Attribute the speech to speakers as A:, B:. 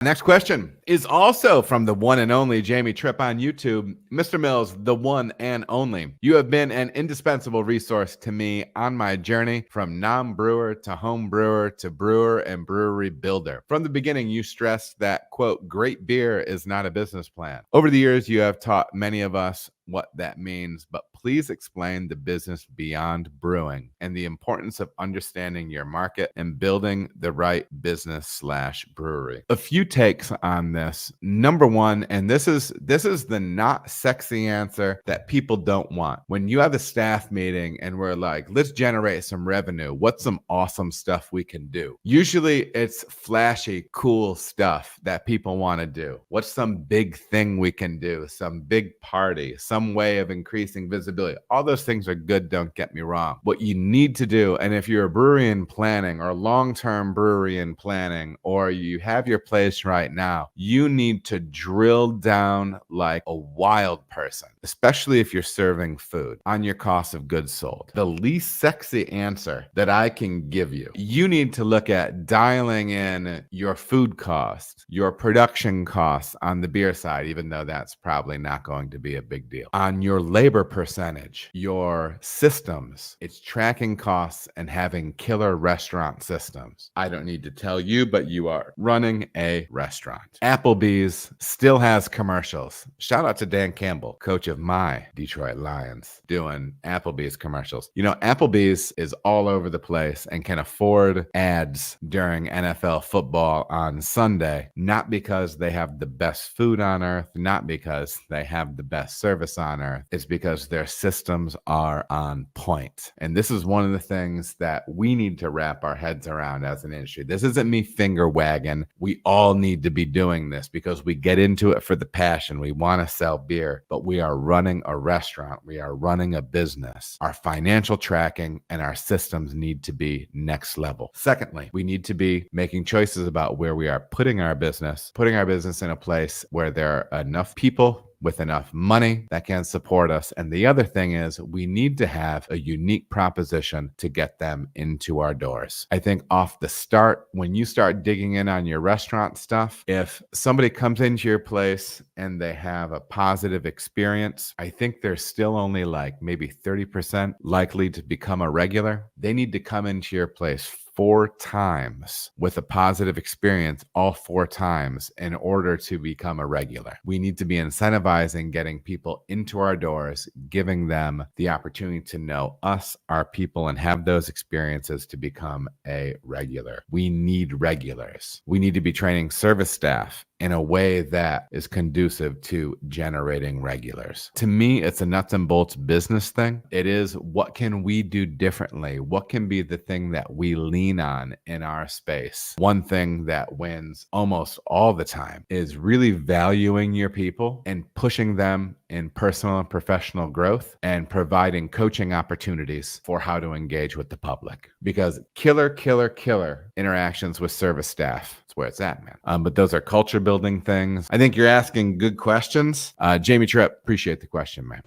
A: Next question is also from the one and only Jamie Tripp on YouTube. Mr. Mills, the one and only. You have been an indispensable resource to me on my journey from non-brewer to home brewer to brewer and brewery builder. From the beginning, you stressed that, quote, great beer is not a business plan. Over the years, you have taught many of us what that means, but please explain the business beyond brewing and the importance of understanding your market and building the right business/brewery. A few takes on this. Number one, and this is the not sexy answer that people don't want. When you have a staff meeting and we're like, let's generate some revenue, what's some awesome stuff we can do? Usually it's flashy, cool stuff that people want to do. What's some big thing we can do? Some big party, some way of increasing visibility. All those things are good, don't get me wrong. What you need to do, and if you're a brewery in planning or long-term brewery in planning, or you have your place right now, you need to drill down like a wild person, especially if you're serving food, on your cost of goods sold. The least sexy answer that I can give you, you need to look at dialing in your food costs, your production costs on the beer side, even though that's probably not going to be a big deal. On your labor percentage, your systems, it's tracking costs and having killer restaurant systems. I don't need to tell you, but you are running a restaurant. Applebee's still has commercials. Shout out to Dan Campbell, coach of my Detroit Lions, doing Applebee's commercials. You know, Applebee's is all over the place and can afford ads during NFL football on Sunday, not because they have the best food on earth, not because they have the best service on earth. It's because their systems are on point. And this is one of the things that we need to wrap our heads around as an industry. This isn't me finger wagging. We all need to be doing this because we get into it for the passion. We want to sell beer, but we are running a restaurant. We are running a business. Our financial tracking and our systems need to be next level. Secondly, we need to be making choices about where we are putting our business in a place where there are enough people with enough money that can support us. And the other thing is we need to have a unique proposition to get them into our doors. I think off the start, when you start digging in on your restaurant stuff, if somebody comes into your place and they have a positive experience, I think they're still only like maybe 30% likely to become a regular. They need to come into your place 4 times with a positive experience, all 4 times, in order to become a regular. We need to be incentivizing getting people into our doors, giving them the opportunity to know us, our people, and have those experiences to become a regular. We need regulars. We need to be training service staff in a way that is conducive to generating regulars. To me, it's a nuts and bolts business thing. It is, what can we do differently? What can be the thing that we lean on in our space? One thing that wins almost all the time is really valuing your people and pushing them in personal and professional growth and providing coaching opportunities for how to engage with the public. Because killer interactions with service staff, that's where it's at, man. But those are culture building things. I think you're asking good questions. Jamie Tripp, appreciate the question, man.